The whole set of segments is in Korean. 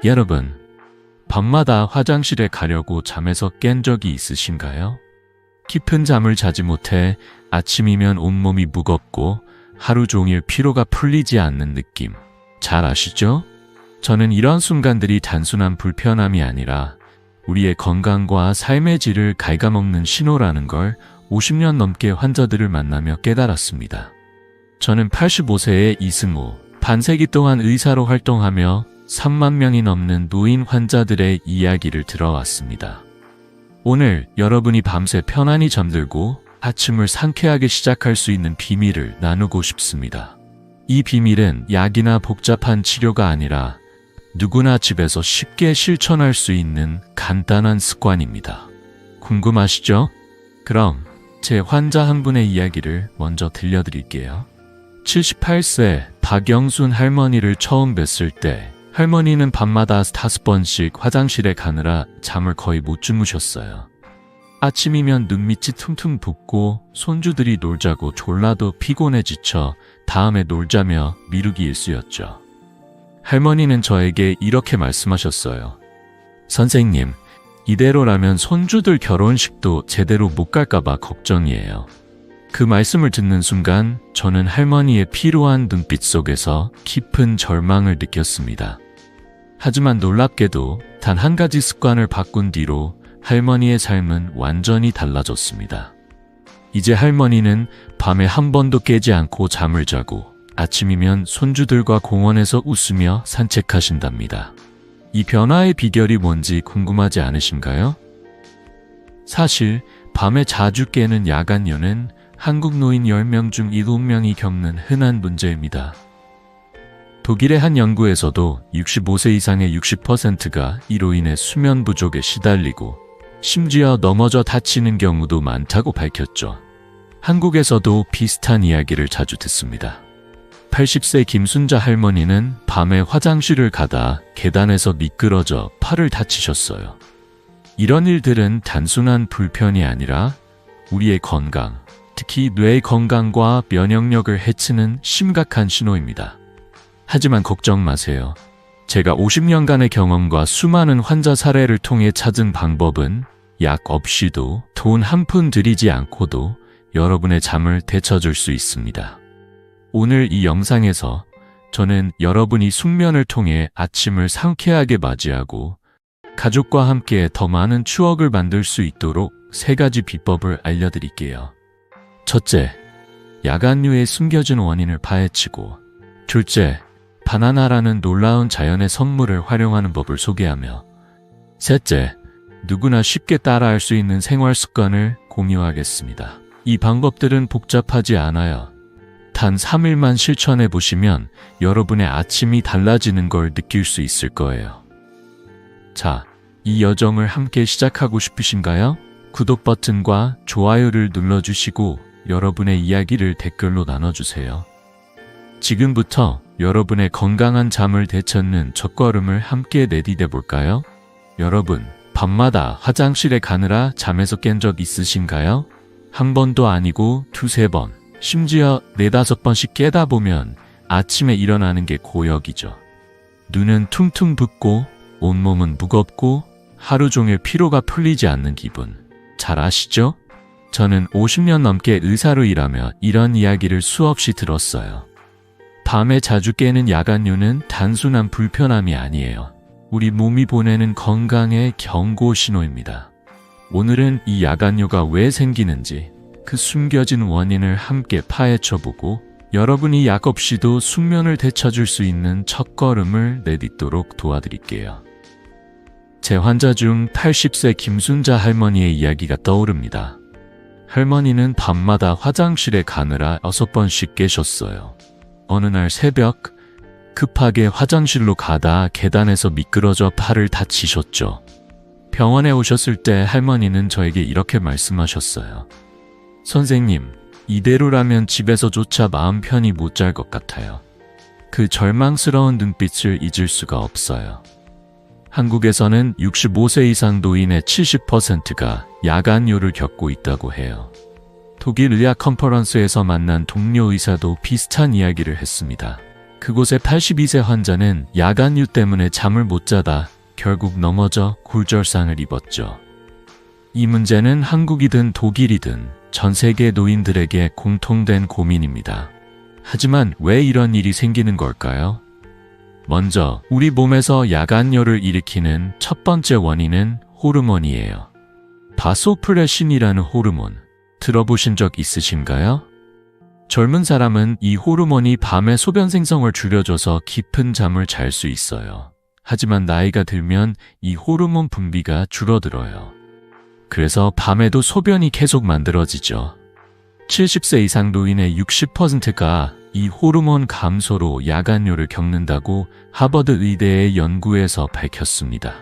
여러분, 밤마다 화장실에 가려고 잠에서 깬 적이 있으신가요? 깊은 잠을 자지 못해 아침이면 온몸이 무겁고 하루 종일 피로가 풀리지 않는 느낌. 잘 아시죠? 저는 이런 순간들이 단순한 불편함이 아니라 우리의 건강과 삶의 질을 갉아먹는 신호라는 걸 50년 넘게 환자들을 만나며 깨달았습니다. 저는 85세의 이승우, 반세기 동안 의사로 활동하며 3만 명이 넘는 노인 환자들의 이야기를 들어왔습니다. 오늘 여러분이 밤새 편안히 잠들고 아침을 상쾌하게 시작할 수 있는 비밀을 나누고 싶습니다. 이 비밀은 약이나 복잡한 치료가 아니라 누구나 집에서 쉽게 실천할 수 있는 간단한 습관입니다. 궁금하시죠? 그럼 제 환자 한 분의 이야기를 먼저 들려드릴게요. 78세 박영순 할머니를 처음 뵀을 때 할머니는 밤마다 5번씩 화장실에 가느라 잠을 거의 못 주무셨어요. 아침이면 눈밑이 퉁퉁 붓고 손주들이 놀자고 졸라도 피곤해 지쳐 다음에 놀자며 미루기 일쑤였죠. 할머니는 저에게 이렇게 말씀하셨어요. 선생님, 이대로라면 손주들 결혼식도 제대로 못 갈까봐 걱정이에요. 그 말씀을 듣는 순간 저는 할머니의 피로한 눈빛 속에서 깊은 절망을 느꼈습니다. 하지만 놀랍게도 단 한 가지 습관을 바꾼 뒤로 할머니의 삶은 완전히 달라졌습니다. 이제 할머니는 밤에 한 번도 깨지 않고 잠을 자고 아침이면 손주들과 공원에서 웃으며 산책하신답니다. 이 변화의 비결이 뭔지 궁금하지 않으신가요? 사실 밤에 자주 깨는 야간요는 한국 노인 10명 중 7명이 겪는 흔한 문제입니다. 독일의 한 연구에서도 65세 이상의 60%가 이로 인해 수면 부족에 시달리고 심지어 넘어져 다치는 경우도 많다고 밝혔죠. 한국에서도 비슷한 이야기를 자주 듣습니다. 80세 김순자 할머니는 밤에 화장실을 가다 계단에서 미끄러져 팔을 다치셨어요. 이런 일들은 단순한 불편이 아니라 우리의 건강, 특히 뇌의 건강과 면역력을 해치는 심각한 신호입니다. 하지만 걱정 마세요. 제가 50년간의 경험과 수많은 환자 사례를 통해 찾은 방법은 약 없이도 돈 한 푼 들이지 않고도 여러분의 잠을 되찾을 수 있습니다. 오늘 이 영상에서 저는 여러분이 숙면을 통해 아침을 상쾌하게 맞이하고 가족과 함께 더 많은 추억을 만들 수 있도록 3가지 비법을 알려드릴게요. 첫째, 야간류의 숨겨진 원인을 파헤치고, 둘째, 바나나라는 놀라운 자연의 선물을 활용하는 법을 소개하며, 셋째, 누구나 쉽게 따라할 수 있는 생활 습관을 공유하겠습니다. 이 방법들은 복잡하지 않아요. 단 3일만 실천해 보시면 여러분의 아침이 달라지는 걸 느낄 수 있을 거예요. 자, 이 여정을 함께 시작하고 싶으신가요? 구독 버튼과 좋아요를 눌러주시고 여러분의 이야기를 댓글로 나눠주세요. 지금부터 여러분의 건강한 잠을 되찾는 첫걸음을 함께 내디뎌 볼까요? 여러분, 밤마다 화장실에 가느라 잠에서 깬 적 있으신가요? 한 번도 아니고 2-3번, 심지어 4-5번씩 깨다 보면 아침에 일어나는 게 고역이죠. 눈은 퉁퉁 붓고 온몸은 무겁고 하루 종일 피로가 풀리지 않는 기분. 잘 아시죠? 저는 50년 넘게 의사로 일하며 이런 이야기를 수없이 들었어요. 밤에 자주 깨는 야간요는 단순한 불편함이 아니에요. 우리 몸이 보내는 건강의 경고 신호입니다. 오늘은 이 야간요가 왜 생기는지 그 숨겨진 원인을 함께 파헤쳐보고 여러분이 약 없이도 숙면을 되찾을 수 있는 첫걸음을 내딛도록 도와드릴게요. 제 환자 중 80세 김순자 할머니의 이야기가 떠오릅니다. 할머니는 밤마다 화장실에 가느라 6번씩 깨셨어요. 어느 날 새벽 급하게 화장실로 가다 계단에서 미끄러져 팔을 다치셨죠. 병원에 오셨을 때 할머니는 저에게 이렇게 말씀하셨어요. 선생님, 이대로라면 집에서조차 마음 편히 못 잘 것 같아요. 그 절망스러운 눈빛을 잊을 수가 없어요. 한국에서는 65세 이상 노인의 70%가 야간요를 겪고 있다고 해요. 독일 의학 컨퍼런스에서 만난 동료 의사도 비슷한 이야기를 했습니다. 그곳의 82세 환자는 야간유 때문에 잠을 못 자다 결국 넘어져 골절상을 입었죠. 이 문제는 한국이든 독일이든 전 세계 노인들에게 공통된 고민입니다. 하지만 왜 이런 일이 생기는 걸까요? 먼저 우리 몸에서 야간열을 일으키는 첫 번째 원인은 호르몬이에요. 바소프레신이라는 호르몬 들어보신 적 있으신가요? 젊은 사람은 이 호르몬이 밤에 소변 생성을 줄여줘서 깊은 잠을 잘 수 있어요. 하지만 나이가 들면 이 호르몬 분비가 줄어들어요. 그래서 밤에도 소변이 계속 만들어지죠. 70세 이상 노인의 60%가 이 호르몬 감소로 야간요를 겪는다고 하버드 의대의 연구에서 밝혔습니다.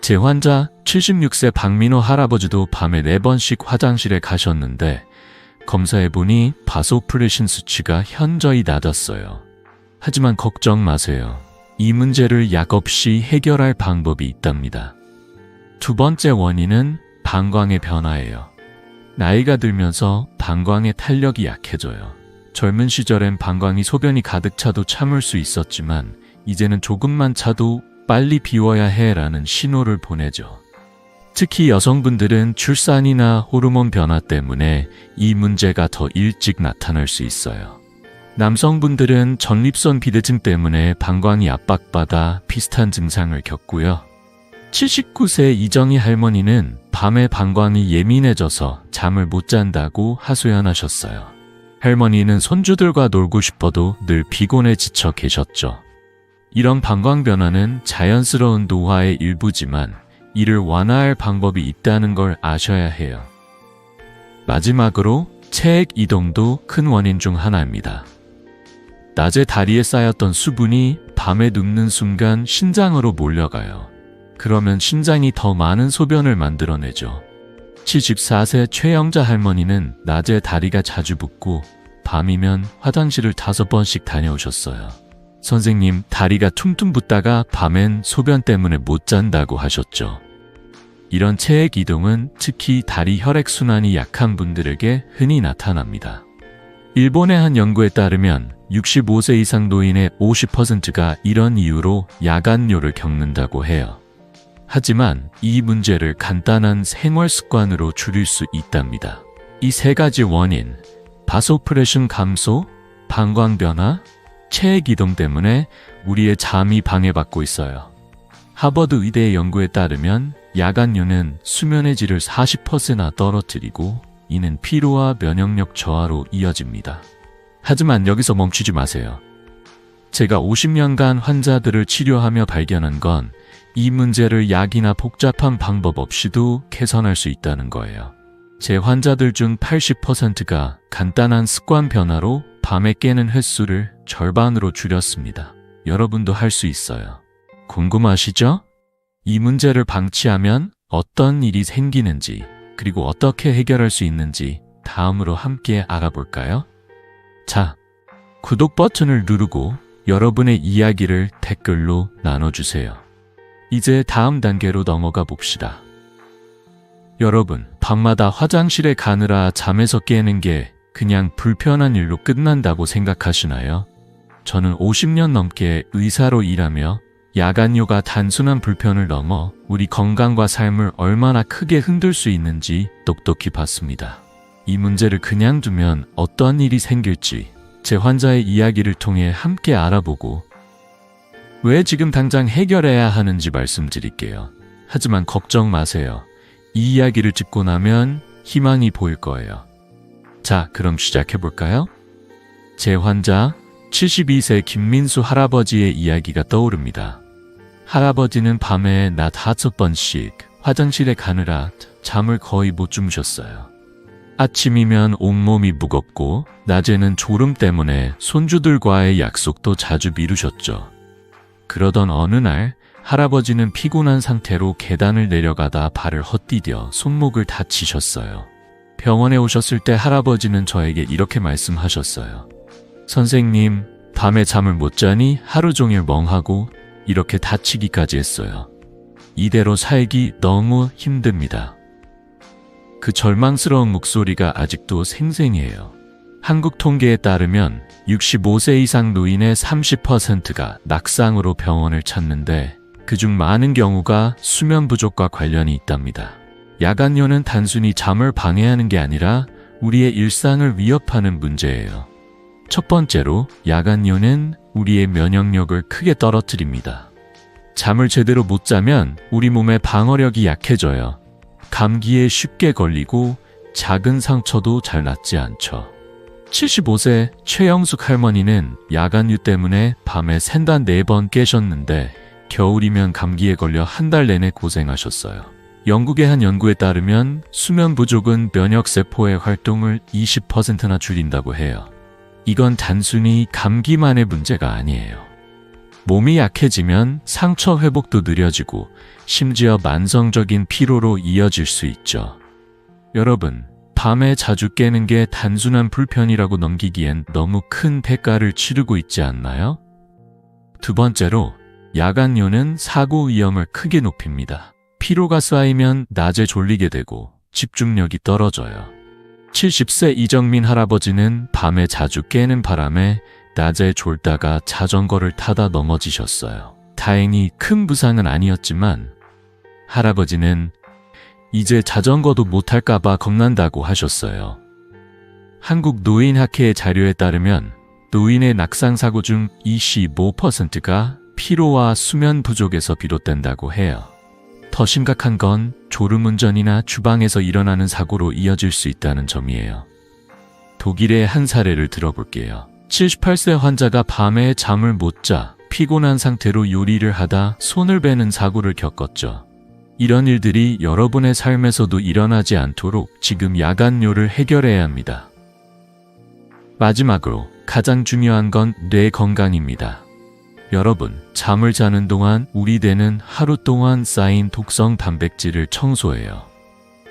제 환자 76세 박민호 할아버지도 밤에 4번씩 화장실에 가셨는데 검사해보니 바소프레신 수치가 현저히 낮았어요. 하지만 걱정 마세요. 이 문제를 약 없이 해결할 방법이 있답니다. 두 번째 원인은 방광의 변화예요. 나이가 들면서 방광의 탄력이 약해져요. 젊은 시절엔 방광이 소변이 가득 차도 참을 수 있었지만 이제는 조금만 차도 빨리 비워야 해라는 신호를 보내죠. 특히 여성분들은 출산이나 호르몬 변화 때문에 이 문제가 더 일찍 나타날 수 있어요. 남성분들은 전립선 비대증 때문에 방광이 압박받아 비슷한 증상을 겪고요. 79세 이정희 할머니는 밤에 방광이 예민해져서 잠을 못 잔다고 하소연하셨어요. 할머니는 손주들과 놀고 싶어도 늘 피곤해 지쳐 계셨죠. 이런 방광 변화는 자연스러운 노화의 일부지만 이를 완화할 방법이 있다는 걸 아셔야 해요. 마지막으로 체액 이동도 큰 원인 중 하나입니다. 낮에 다리에 쌓였던 수분이 밤에 눕는 순간 신장으로 몰려가요. 그러면 신장이 더 많은 소변을 만들어내죠. 74세 최영자 할머니는 낮에 다리가 자주 붓고 밤이면 화장실을 5번씩 다녀오셨어요. 선생님, 다리가 퉁퉁 붓다가 밤엔 소변 때문에 못 잔다고 하셨죠. 이런 체액 이동은 특히 다리 혈액순환이 약한 분들에게 흔히 나타납니다. 일본의 한 연구에 따르면 65세 이상 노인의 50%가 이런 이유로 야간요를 겪는다고 해요. 하지만 이 문제를 간단한 생활 습관으로 줄일 수 있답니다. 이 세 가지 원인, 바소프레신 감소, 방광 변화, 체액 이동 때문에 우리의 잠이 방해받고 있어요. 하버드 의대의 연구에 따르면 야간요는 수면의 질을 40%나 떨어뜨리고 이는 피로와 면역력 저하로 이어집니다. 하지만 여기서 멈추지 마세요. 제가 50년간 환자들을 치료하며 발견한 건 이 문제를 약이나 복잡한 방법 없이도 개선할 수 있다는 거예요. 제 환자들 중 80%가 간단한 습관 변화로 밤에 깨는 횟수를 절반으로 줄였습니다. 여러분도 할 수 있어요. 궁금하시죠? 이 문제를 방치하면 어떤 일이 생기는지, 그리고 어떻게 해결할 수 있는지 다음으로 함께 알아볼까요? 자, 구독 버튼을 누르고 여러분의 이야기를 댓글로 나눠주세요. 이제 다음 단계로 넘어가 봅시다. 여러분, 밤마다 화장실에 가느라 잠에서 깨는 게 그냥 불편한 일로 끝난다고 생각하시나요? 저는 50년 넘게 의사로 일하며 야간요가 단순한 불편을 넘어 우리 건강과 삶을 얼마나 크게 흔들 수 있는지 똑똑히 봤습니다. 이 문제를 그냥 두면 어떤 일이 생길지 제 환자의 이야기를 통해 함께 알아보고 왜 지금 당장 해결해야 하는지 말씀드릴게요. 하지만 걱정 마세요. 이 이야기를 듣고 나면 희망이 보일 거예요. 자, 그럼 시작해볼까요? 제 환자 72세 김민수 할아버지의 이야기가 떠오릅니다. 할아버지는 밤에 낮 5번씩 화장실에 가느라 잠을 거의 못 주무셨어요. 아침이면 온몸이 무겁고 낮에는 졸음 때문에 손주들과의 약속도 자주 미루셨죠. 그러던 어느 날 할아버지는 피곤한 상태로 계단을 내려가다 발을 헛디뎌 손목을 다치셨어요. 병원에 오셨을 때 할아버지는 저에게 이렇게 말씀하셨어요. 선생님, 밤에 잠을 못 자니 하루 종일 멍하고 이렇게 다치기까지 했어요. 이대로 살기 너무 힘듭니다. 그 절망스러운 목소리가 아직도 생생해요. 한국 통계에 따르면 65세 이상 노인의 30%가 낙상으로 병원을 찾는데 그중 많은 경우가 수면 부족과 관련이 있답니다. 야간요는 단순히 잠을 방해하는 게 아니라 우리의 일상을 위협하는 문제예요. 첫 번째로 야간요는 우리의 면역력을 크게 떨어뜨립니다. 잠을 제대로 못 자면 우리 몸의 방어력이 약해져요. 감기에 쉽게 걸리고 작은 상처도 잘 낫지 않죠. 75세 최영숙 할머니는 야간유 때문에 밤에 샌단 4번 깨셨는데 겨울이면 감기에 걸려 한 달 내내 고생하셨어요. 영국의 한 연구에 따르면 수면 부족은 면역세포의 활동을 20%나 줄인다고 해요. 이건 단순히 감기만의 문제가 아니에요. 몸이 약해지면 상처 회복도 느려지고 심지어 만성적인 피로로 이어질 수 있죠. 여러분, 밤에 자주 깨는 게 단순한 불편이라고 넘기기엔 너무 큰 대가를 치르고 있지 않나요? 두 번째로, 야간요는 사고 위험을 크게 높입니다. 피로가 쌓이면 낮에 졸리게 되고 집중력이 떨어져요. 70세 이정민 할아버지는 밤에 자주 깨는 바람에 낮에 졸다가 자전거를 타다 넘어지셨어요. 다행히 큰 부상은 아니었지만 할아버지는 이제 자전거도 못 탈까봐 겁난다고 하셨어요. 한국 노인학회의 자료에 따르면 노인의 낙상사고 중 25%가 피로와 수면 부족에서 비롯된다고 해요. 더 심각한 건 졸음운전이나 주방에서 일어나는 사고로 이어질 수 있다는 점이에요. 독일의 한 사례를 들어볼게요. 78세 환자가 밤에 잠을 못 자 피곤한 상태로 요리를 하다 손을 베는 사고를 겪었죠. 이런 일들이 여러분의 삶에서도 일어나지 않도록 지금 야간요를 해결해야 합니다. 마지막으로 가장 중요한 건 뇌 건강입니다. 여러분, 잠을 자는 동안 우리 뇌는 하루 동안 쌓인 독성 단백질을 청소해요.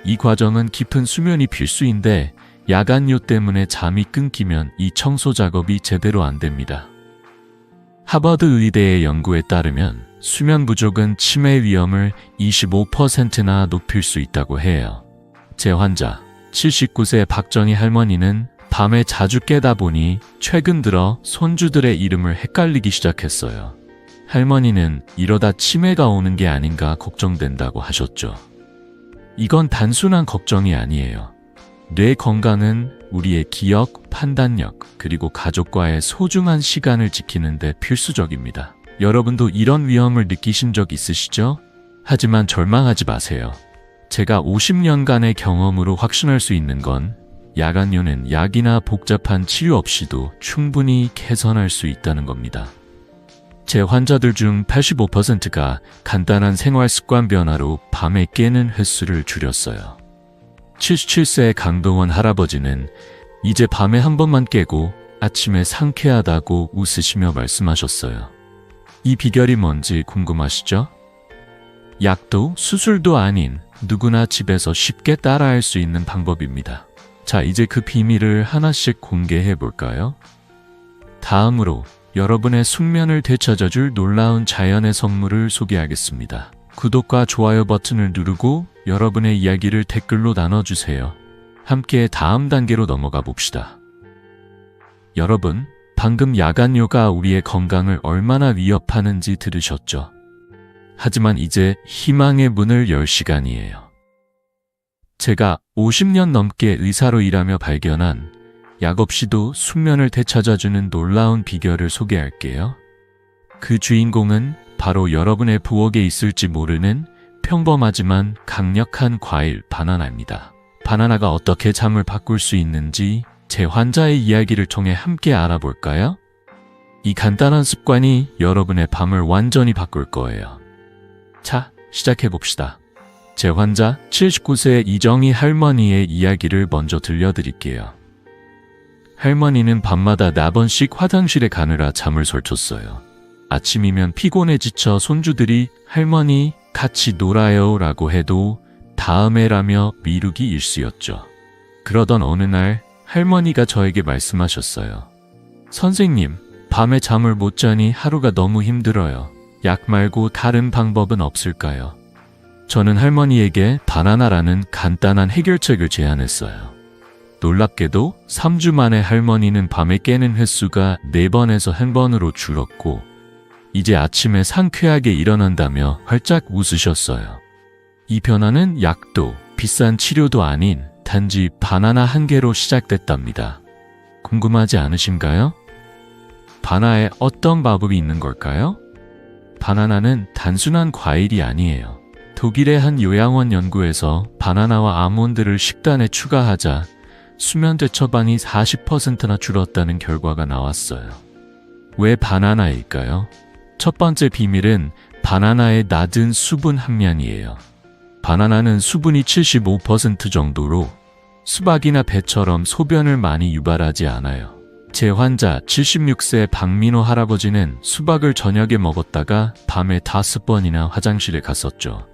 이 과정은 깊은 수면이 필수인데 야간요 때문에 잠이 끊기면 이 청소 작업이 제대로 안 됩니다. 하버드 의대의 연구에 따르면 수면 부족은 치매 위험을 25%나 높일 수 있다고 해요. 제 환자, 79세 박정희 할머니는 밤에 자주 깨다 보니 최근 들어 손주들의 이름을 헷갈리기 시작했어요. 할머니는 이러다 치매가 오는 게 아닌가 걱정된다고 하셨죠. 이건 단순한 걱정이 아니에요. 뇌 건강은 우리의 기억, 판단력, 그리고 가족과의 소중한 시간을 지키는 데 필수적입니다. 여러분도 이런 위험을 느끼신 적 있으시죠? 하지만 절망하지 마세요. 제가 50년간의 경험으로 확신할 수 있는 건 야간요는 약이나 복잡한 치료 없이도 충분히 개선할 수 있다는 겁니다. 제 환자들 중 85%가 간단한 생활 습관 변화로 밤에 깨는 횟수를 줄였어요. 77세 강동원 할아버지는 이제 밤에 한 번만 깨고 아침에 상쾌하다고 웃으시며 말씀하셨어요. 이 비결이 뭔지 궁금하시죠? 약도 수술도 아닌 누구나 집에서 쉽게 따라할 수 있는 방법입니다. 자, 이제 그 비밀을 하나씩 공개해 볼까요? 다음으로 여러분의 숙면을 되찾아줄 놀라운 자연의 선물을 소개하겠습니다. 구독과 좋아요 버튼을 누르고 여러분의 이야기를 댓글로 나눠주세요. 함께 다음 단계로 넘어가 봅시다. 여러분, 방금 야간요가 우리의 건강을 얼마나 위협하는지 들으셨죠? 하지만 이제 희망의 문을 열 시간이에요. 제가 50년 넘게 의사로 일하며 발견한 약 없이도 숙면을 되찾아주는 놀라운 비결을 소개할게요. 그 주인공은 바로 여러분의 부엌에 있을지 모르는 평범하지만 강력한 과일 바나나입니다. 바나나가 어떻게 잠을 바꿀 수 있는지 제 환자의 이야기를 통해 함께 알아볼까요? 이 간단한 습관이 여러분의 밤을 완전히 바꿀 거예요. 자, 시작해봅시다. 제 환자 79세 이정희 할머니의 이야기를 먼저 들려드릴게요. 할머니는 밤마다 4번씩 화장실에 가느라 잠을 설쳤어요. 아침이면 피곤해 지쳐 손주들이 할머니 같이 놀아요 라고 해도 다음에라며 미루기 일쑤였죠. 그러던 어느 날 할머니가 저에게 말씀하셨어요. 선생님, 밤에 잠을 못 자니 하루가 너무 힘들어요. 약 말고 다른 방법은 없을까요? 저는 할머니에게 바나나라는 간단한 해결책을 제안했어요. 놀랍게도 3주 만에 할머니는 밤에 깨는 횟수가 4번에서 1번으로 줄었고 이제 아침에 상쾌하게 일어난다며 활짝 웃으셨어요. 이 변화는 약도 비싼 치료도 아닌 단지 바나나 한 개로 시작됐답니다. 궁금하지 않으신가요? 바나나에 어떤 마법이 있는 걸까요? 바나나는 단순한 과일이 아니에요. 독일의 한 요양원 연구에서 바나나와 아몬드를 식단에 추가하자 수면 대처반이 40%나 줄었다는 결과가 나왔어요. 왜 바나나일까요? 첫 번째 비밀은 바나나의 낮은 수분 함량이에요. 바나나는 수분이 75% 정도로 수박이나 배처럼 소변을 많이 유발하지 않아요. 제 환자 76세 박민호 할아버지는 수박을 저녁에 먹었다가 밤에 5번이나 화장실에 갔었죠.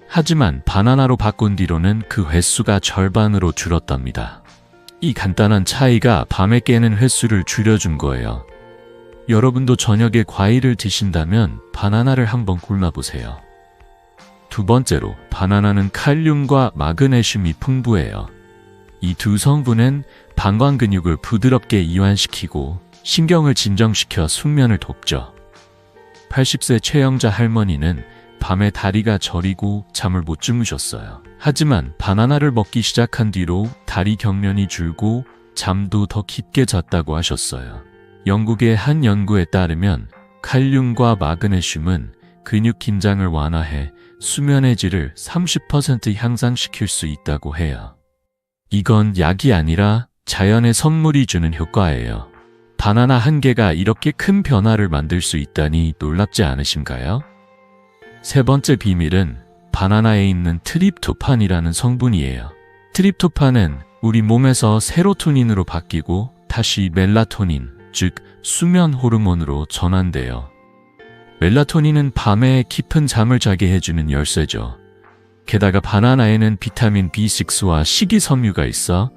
하지만 바나나로 바꾼 뒤로는 그 횟수가 절반으로 줄었답니다. 이 간단한 차이가 밤에 깨는 횟수를 줄여준 거예요. 여러분도 저녁에 과일을 드신다면 바나나를 한번 골라보세요. 두 번째로, 바나나는 칼륨과 마그네슘이 풍부해요. 이 두 성분은 방광 근육을 부드럽게 이완시키고 신경을 진정시켜 숙면을 돕죠. 80세 최영자 할머니는 밤에 다리가 저리고 잠을 못 주무셨어요. 하지만 바나나를 먹기 시작한 뒤로 다리 경련이 줄고 잠도 더 깊게 잤다고 하셨어요. 영국의 한 연구에 따르면 칼륨과 마그네슘은 근육 긴장을 완화해 수면의 질을 30% 향상시킬 수 있다고 해요. 이건 약이 아니라 자연의 선물이 주는 효과예요. 바나나 한 개가 이렇게 큰 변화를 만들 수 있다니 놀랍지 않으신가요? 세 번째 비밀은 바나나에 있는 트립토판이라는 성분이에요. 트립토판은 우리 몸에서 세로토닌으로 바뀌고 다시 멜라토닌, 즉 수면 호르몬으로 전환돼요. 멜라토닌은 밤에 깊은 잠을 자게 해주는 열쇠죠. 게다가 바나나에는 비타민 B6와 식이섬유가 있어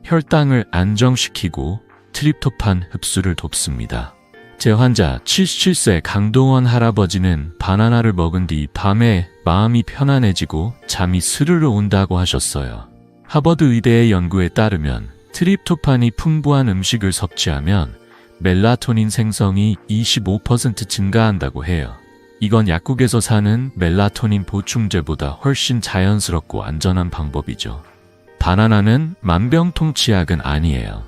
혈당을 안정시키고 트립토판 흡수를 돕습니다. 제 환자 77세 강동원 할아버지는 바나나를 먹은 뒤 밤에 마음이 편안해지고 잠이 스르르 온다고 하셨어요. 하버드 의대의 연구에 따르면 트립토판이 풍부한 음식을 섭취하면 멜라토닌 생성이 25% 증가한다고 해요. 이건 약국에서 사는 멜라토닌 보충제보다 훨씬 자연스럽고 안전한 방법이죠. 바나나는 만병통치약은 아니에요.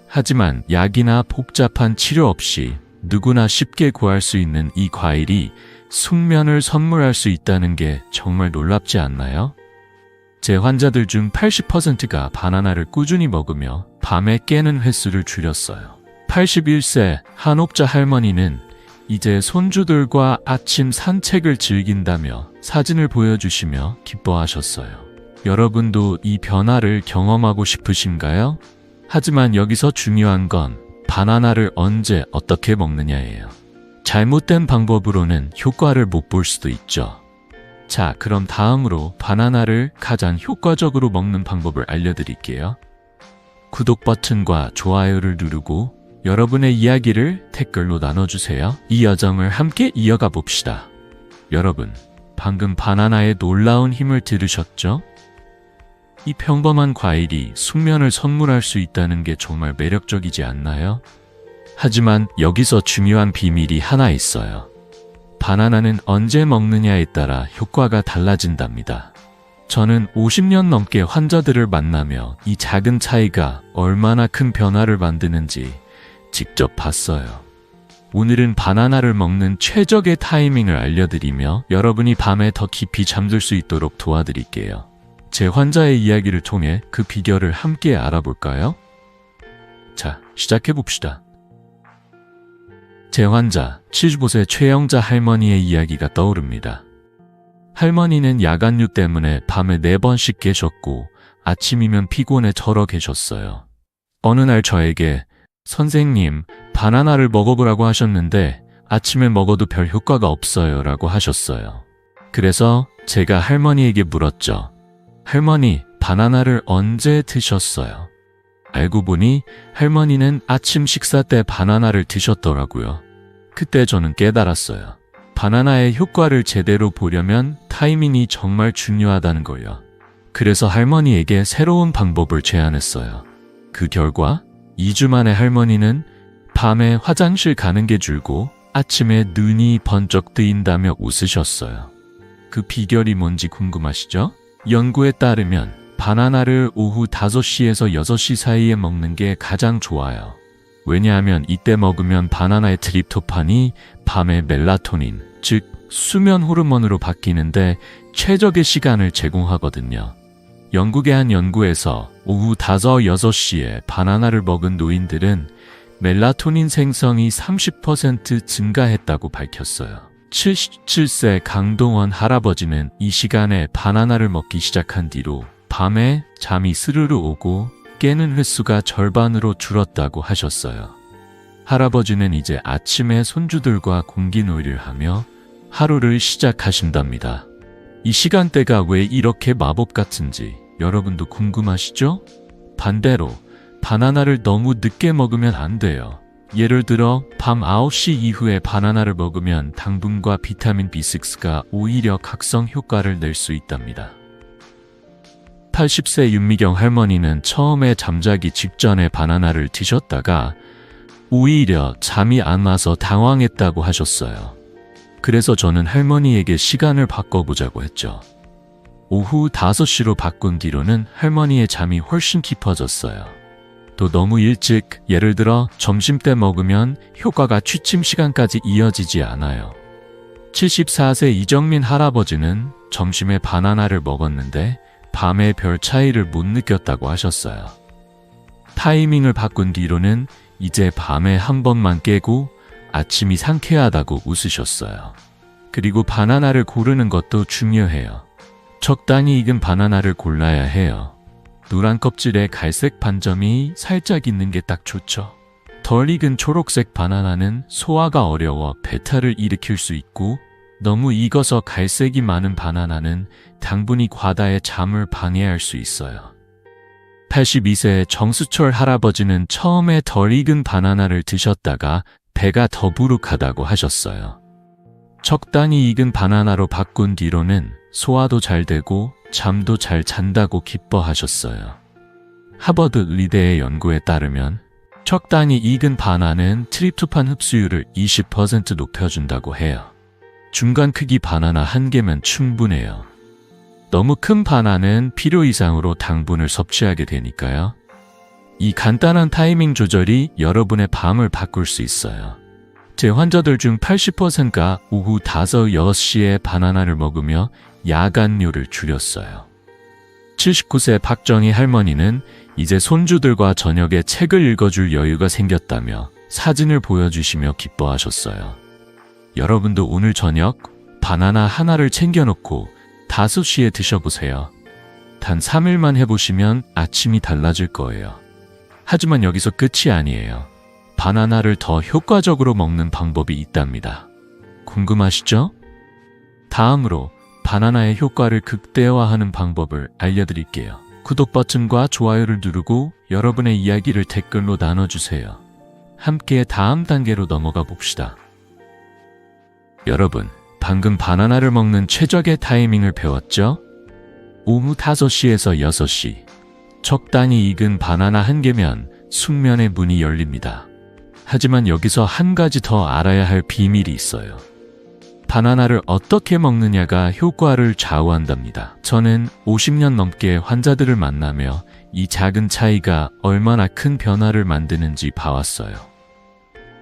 하지만 약이나 복잡한 치료 없이 누구나 쉽게 구할 수 있는 이 과일이 숙면을 선물할 수 있다는 게 정말 놀랍지 않나요? 제 환자들 중 80%가 바나나를 꾸준히 먹으며 밤에 깨는 횟수를 줄였어요. 81세 한옥자 할머니는 이제 손주들과 아침 산책을 즐긴다며 사진을 보여주시며 기뻐하셨어요. 여러분도 이 변화를 경험하고 싶으신가요? 하지만 여기서 중요한 건 바나나를 언제 어떻게 먹느냐예요. 잘못된 방법으로는 효과를 못 볼 수도 있죠. 자, 그럼 다음으로 바나나를 가장 효과적으로 먹는 방법을 알려드릴게요. 구독 버튼과 좋아요를 누르고 여러분의 이야기를 댓글로 나눠주세요. 이 여정을 함께 이어가 봅시다. 여러분, 방금 바나나의 놀라운 힘을 들으셨죠? 이 평범한 과일이 숙면을 선물할 수 있다는 게 정말 매력적이지 않나요? 하지만 여기서 중요한 비밀이 하나 있어요. 바나나는 언제 먹느냐에 따라 효과가 달라진답니다. 저는 50년 넘게 환자들을 만나며 이 작은 차이가 얼마나 큰 변화를 만드는지 직접 봤어요. 오늘은 바나나를 먹는 최적의 타이밍을 알려드리며 여러분이 밤에 더 깊이 잠들 수 있도록 도와드릴게요. 제 환자의 이야기를 통해 그 비결을 함께 알아볼까요? 자, 시작해봅시다. 제 환자 75세 최영자 할머니의 이야기가 떠오릅니다. 할머니는 야간류 때문에 밤에 4번씩 깨셨고 아침이면 피곤해 절어 계셨어요. 어느 날 저에게 선생님, 바나나를 먹어보라고 하셨는데 아침에 먹어도 별 효과가 없어요 라고 하셨어요. 그래서 제가 할머니에게 물었죠. 할머니, 바나나를 언제 드셨어요? 알고 보니 할머니는 아침 식사 때 바나나를 드셨더라고요. 그때 저는 깨달았어요. 바나나의 효과를 제대로 보려면 타이밍이 정말 중요하다는 걸요. 그래서 할머니에게 새로운 방법을 제안했어요. 그 결과 2주 만에 할머니는 밤에 화장실 가는 게 줄고 아침에 눈이 번쩍 뜨인다며 웃으셨어요. 그 비결이 뭔지 궁금하시죠? 연구에 따르면 바나나를 오후 5시에서 6시 사이에 먹는 게 가장 좋아요. 왜냐하면 이때 먹으면 바나나의 트립토판이 밤에 멜라토닌, 즉 수면 호르몬으로 바뀌는데 최적의 시간을 제공하거든요. 영국의 한 연구에서 오후 5, 6시에 바나나를 먹은 노인들은 멜라토닌 생성이 30% 증가했다고 밝혔어요. 77세 강동원 할아버지는 이 시간에 바나나를 먹기 시작한 뒤로 밤에 잠이 스르르 오고 깨는 횟수가 절반으로 줄었다고 하셨어요. 할아버지는 이제 아침에 손주들과 공기놀이를 하며 하루를 시작하신답니다. 이 시간대가 왜 이렇게 마법 같은지 여러분도 궁금하시죠? 반대로 바나나를 너무 늦게 먹으면 안 돼요. 예를 들어 밤 9시 이후에 바나나를 먹으면 당분과 비타민 B6가 오히려 각성 효과를 낼 수 있답니다. 80세 윤미경 할머니는 처음에 잠자기 직전에 바나나를 드셨다가 오히려 잠이 안 와서 당황했다고 하셨어요. 그래서 저는 할머니에게 시간을 바꿔보자고 했죠. 오후 5시로 바꾼 뒤로는 할머니의 잠이 훨씬 깊어졌어요. 또 너무 일찍, 예를 들어 점심때 먹으면 효과가 취침 시간까지 이어지지 않아요. 74세 이정민 할아버지는 점심에 바나나를 먹었는데 밤에 별 차이를 못 느꼈다고 하셨어요. 타이밍을 바꾼 뒤로는 이제 밤에 한 번만 깨고 아침이 상쾌하다고 웃으셨어요. 그리고 바나나를 고르는 것도 중요해요. 적당히 익은 바나나를 골라야 해요. 노란 껍질에 갈색 반점이 살짝 있는 게 딱 좋죠. 덜 익은 초록색 바나나는 소화가 어려워 배탈을 일으킬 수 있고, 너무 익어서 갈색이 많은 바나나는 당분이 과다해 잠을 방해할 수 있어요. 82세 정수철 할아버지는 처음에 덜 익은 바나나를 드셨다가 배가 더부룩하다고 하셨어요. 적당히 익은 바나나로 바꾼 뒤로는 소화도 잘 되고 잠도 잘 잔다고 기뻐하셨어요. 하버드 의대의 연구에 따르면 적당히 익은 바나나는 트립토판 흡수율을 20% 높여준다고 해요. 중간 크기 바나나 1개면 충분해요. 너무 큰 바나나는 필요 이상으로 당분을 섭취하게 되니까요. 이 간단한 타이밍 조절이 여러분의 밤을 바꿀 수 있어요. 제 환자들 중 80%가 오후 5, 6시에 바나나를 먹으며 야간료를 줄였어요. 79세 박정희 할머니는 이제 손주들과 저녁에 책을 읽어줄 여유가 생겼다며 사진을 보여주시며 기뻐하셨어요. 여러분도 오늘 저녁 바나나 하나를 챙겨놓고 5시에 드셔보세요. 단 3일만 해보시면 아침이 달라질 거예요. 하지만 여기서 끝이 아니에요. 바나나를 더 효과적으로 먹는 방법이 있답니다. 궁금하시죠? 다음으로 바나나의 효과를 극대화하는 방법을 알려드릴게요. 구독 버튼과 좋아요를 누르고 여러분의 이야기를 댓글로 나눠주세요. 함께 다음 단계로 넘어가 봅시다. 여러분, 방금 바나나를 먹는 최적의 타이밍을 배웠죠? 오후 5시에서 6시. 적당히 익은 바나나 1개면 숙면의 문이 열립니다. 하지만 여기서 한 가지 더 알아야 할 비밀이 있어요. 바나나를 어떻게 먹느냐가 효과를 좌우한답니다. 저는 50년 넘게 환자들을 만나며 이 작은 차이가 얼마나 큰 변화를 만드는지 봐왔어요.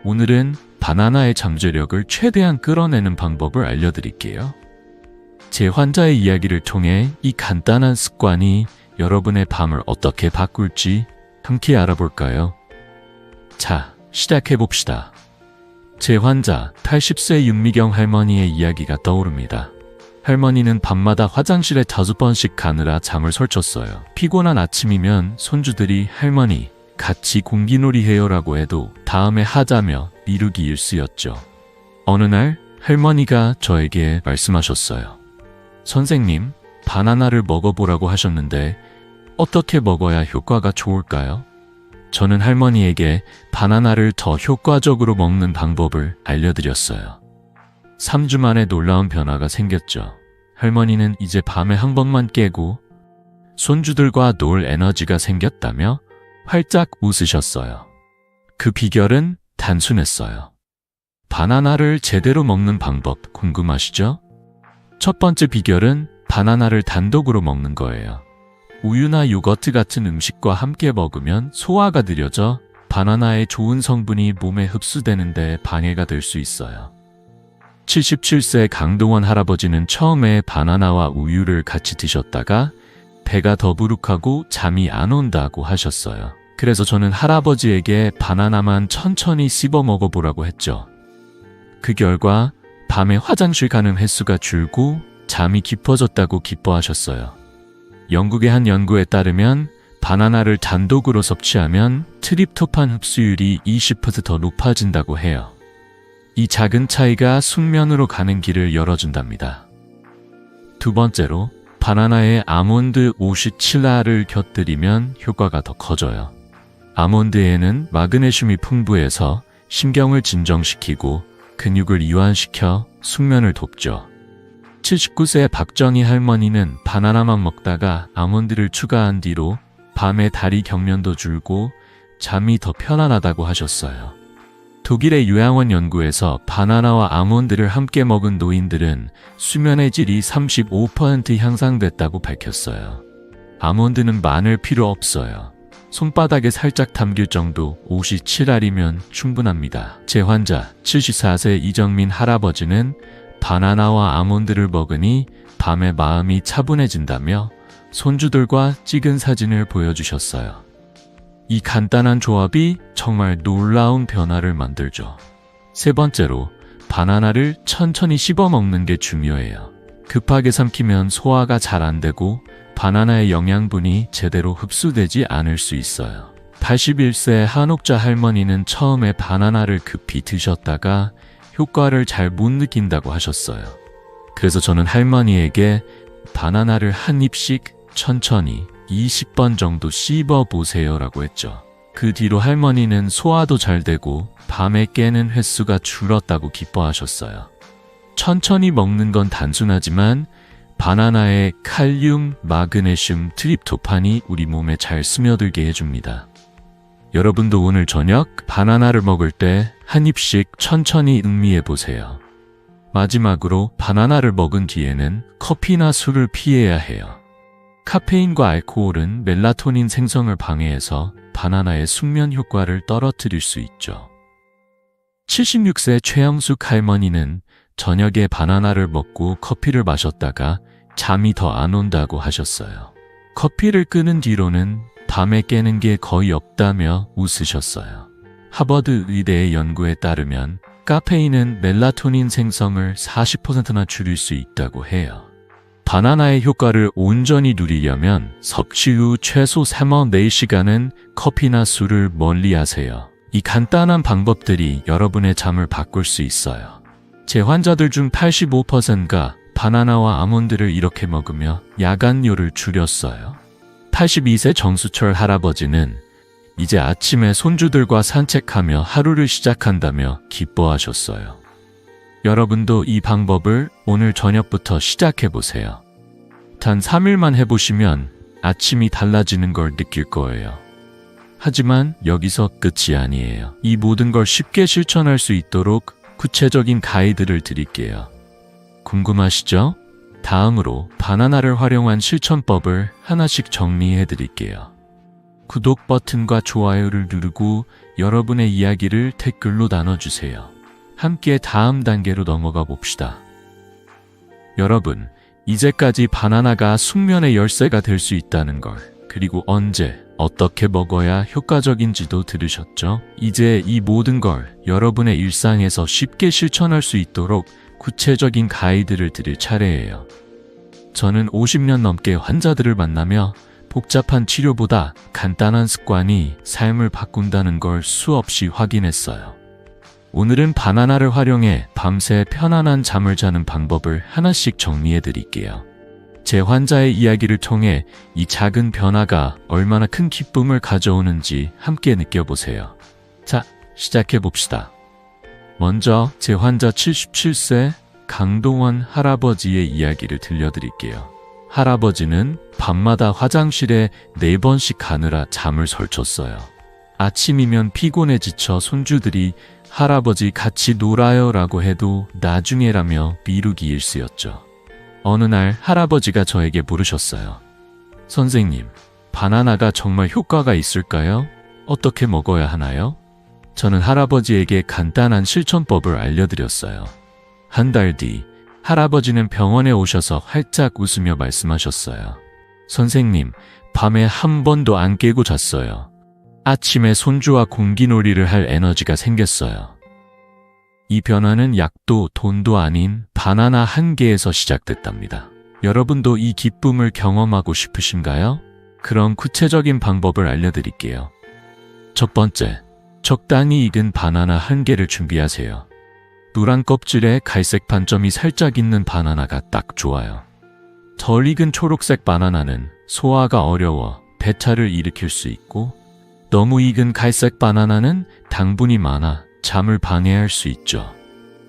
오늘은 바나나의 잠재력을 최대한 끌어내는 방법을 알려드릴게요. 제 환자의 이야기를 통해 이 간단한 습관이 여러분의 밤을 어떻게 바꿀지 함께 알아볼까요? 자, 시작해봅시다. 제 환자 80세 윤미경 할머니의 이야기가 떠오릅니다. 할머니는 밤마다 화장실에 5번씩 가느라 잠을 설쳤어요. 피곤한 아침이면 손주들이 할머니, 같이 공기놀이 해요라고 해도 다음에 하자며 미루기 일쑤였죠. 어느 날 할머니가 저에게 말씀하셨어요. 선생님, 바나나를 먹어보라고 하셨는데 어떻게 먹어야 효과가 좋을까요? 저는 할머니에게 바나나를 더 효과적으로 먹는 방법을 알려드렸어요. 3주 만에 놀라운 변화가 생겼죠. 할머니는 이제 밤에 한 번만 깨고 손주들과 놀 에너지가 생겼다며 활짝 웃으셨어요. 그 비결은 단순했어요. 바나나를 제대로 먹는 방법 궁금하시죠? 첫 번째 비결은 바나나를 단독으로 먹는 거예요. 우유나 요거트 같은 음식과 함께 먹으면 소화가 느려져 바나나의 좋은 성분이 몸에 흡수되는데 방해가 될 수 있어요. 77세 강동원 할아버지는 처음에 바나나와 우유를 같이 드셨다가 배가 더부룩하고 잠이 안 온다고 하셨어요. 그래서 저는 할아버지에게 바나나만 천천히 씹어 먹어보라고 했죠. 그 결과 밤에 화장실 가는 횟수가 줄고 잠이 깊어졌다고 기뻐하셨어요. 영국의 한 연구에 따르면 바나나를 단독으로 섭취하면 트립토판 흡수율이 20%더 높아진다고 해요. 이 작은 차이가 숙면으로 가는 길을 열어준답니다. 두 번째로 바나나에 아몬드 57알을 곁들이면 효과가 더 커져요. 아몬드에는 마그네슘이 풍부해서 신경을 진정시키고 근육을 이완시켜 숙면을 돕죠. 79세 박정희 할머니는 바나나만 먹다가 아몬드를 추가한 뒤로 밤에 다리 경련도 줄고 잠이 더 편안하다고 하셨어요. 독일의 요양원 연구에서 바나나와 아몬드를 함께 먹은 노인들은 수면의 질이 35% 향상됐다고 밝혔어요. 아몬드는 많을 필요 없어요. 손바닥에 살짝 담길 정도 57알이면 충분합니다. 제 환자 74세 이정민 할아버지는 바나나와 아몬드를 먹으니 밤에 마음이 차분해진다며 손주들과 찍은 사진을 보여주셨어요. 이 간단한 조합이 정말 놀라운 변화를 만들죠. 세 번째로 바나나를 천천히 씹어 먹는 게 중요해요. 급하게 삼키면 소화가 잘 안 되고 바나나의 영양분이 제대로 흡수되지 않을 수 있어요. 81세 한옥자 할머니는 처음에 바나나를 급히 드셨다가 효과를 잘 못 느낀다고 하셨어요. 그래서 저는 할머니에게 바나나를 한 입씩 천천히 20번 정도 씹어 보세요 라고 했죠. 그 뒤로 할머니는 소화도 잘 되고 밤에 깨는 횟수가 줄었다고 기뻐하셨어요. 천천히 먹는 건 단순하지만 바나나의 칼륨, 마그네슘, 트립토판이 우리 몸에 잘 스며들게 해줍니다. 여러분도 오늘 저녁 바나나를 먹을 때 한 입씩 천천히 음미해 보세요. 마지막으로 바나나를 먹은 뒤에는 커피나 술을 피해야 해요. 카페인과 알코올은 멜라토닌 생성을 방해해서 바나나의 숙면 효과를 떨어뜨릴 수 있죠. 76세 최영숙 할머니는 저녁에 바나나를 먹고 커피를 마셨다가 잠이 더 안 온다고 하셨어요. 커피를 끊은 뒤로는 밤에 깨는 게 거의 없다며 웃으셨어요. 하버드 의대의 연구에 따르면 카페인은 멜라토닌 생성을 40%나 줄일 수 있다고 해요. 바나나의 효과를 온전히 누리려면 섭취 후 최소 3-4시간은 커피나 술을 멀리 하세요. 이 간단한 방법들이 여러분의 잠을 바꿀 수 있어요. 제 환자들 중 85%가 바나나와 아몬드를 이렇게 먹으며 야간료를 줄였어요. 82세 정수철 할아버지는 이제 아침에 손주들과 산책하며 하루를 시작한다며 기뻐하셨어요. 여러분도 이 방법을 오늘 저녁부터 시작해보세요. 단 3일만 해보시면 아침이 달라지는 걸 느낄 거예요. 하지만 여기서 끝이 아니에요. 이 모든 걸 쉽게 실천할 수 있도록 구체적인 가이드를 드릴게요. 궁금하시죠? 다음으로 바나나를 활용한 실천법을 하나씩 정리해 드릴게요. 구독 버튼과 좋아요를 누르고 여러분의 이야기를 댓글로 나눠주세요. 함께 다음 단계로 넘어가 봅시다. 여러분, 이제까지 바나나가 숙면의 열쇠가 될 수 있다는 걸, 그리고 언제, 어떻게 먹어야 효과적인지도 들으셨죠? 이제 이 모든 걸 여러분의 일상에서 쉽게 실천할 수 있도록 구체적인 가이드를 드릴 차례예요. 저는 50년 넘게 환자들을 만나며 복잡한 치료보다 간단한 습관이 삶을 바꾼다는 걸 수없이 확인했어요. 오늘은 바나나를 활용해 밤새 편안한 잠을 자는 방법을 하나씩 정리해 드릴게요. 제 환자의 이야기를 통해 이 작은 변화가 얼마나 큰 기쁨을 가져오는지 함께 느껴보세요. 자, 시작해 봅시다. 먼저 제 환자 77세 강동원 할아버지의 이야기를 들려드릴게요. 할아버지는 밤마다 화장실에 4번씩 가느라 잠을 설쳤어요. 아침이면 피곤해 지쳐 손주들이 할아버지 같이 놀아요 라고 해도 나중에라며 미루기 일쑤였죠. 어느 날 할아버지가 저에게 물으셨어요. 선생님, 바나나가 정말 효과가 있을까요? 어떻게 먹어야 하나요? 저는 할아버지에게 간단한 실천법을 알려드렸어요. 한 달 뒤 할아버지는 병원에 오셔서 활짝 웃으며 말씀하셨어요. 선생님, 밤에 한 번도 안 깨고 잤어요. 아침에 손주와 공기놀이를 할 에너지가 생겼어요. 이 변화는 약도 돈도 아닌 바나나 한 개에서 시작됐답니다. 여러분도 이 기쁨을 경험하고 싶으신가요? 그럼 구체적인 방법을 알려드릴게요. 첫 번째, 적당히 익은 바나나 한 개를 준비하세요. 노란 껍질에 갈색 반점이 살짝 있는 바나나가 딱 좋아요. 덜 익은 초록색 바나나는 소화가 어려워 배탈을 일으킬 수 있고, 너무 익은 갈색 바나나는 당분이 많아 잠을 방해할 수 있죠.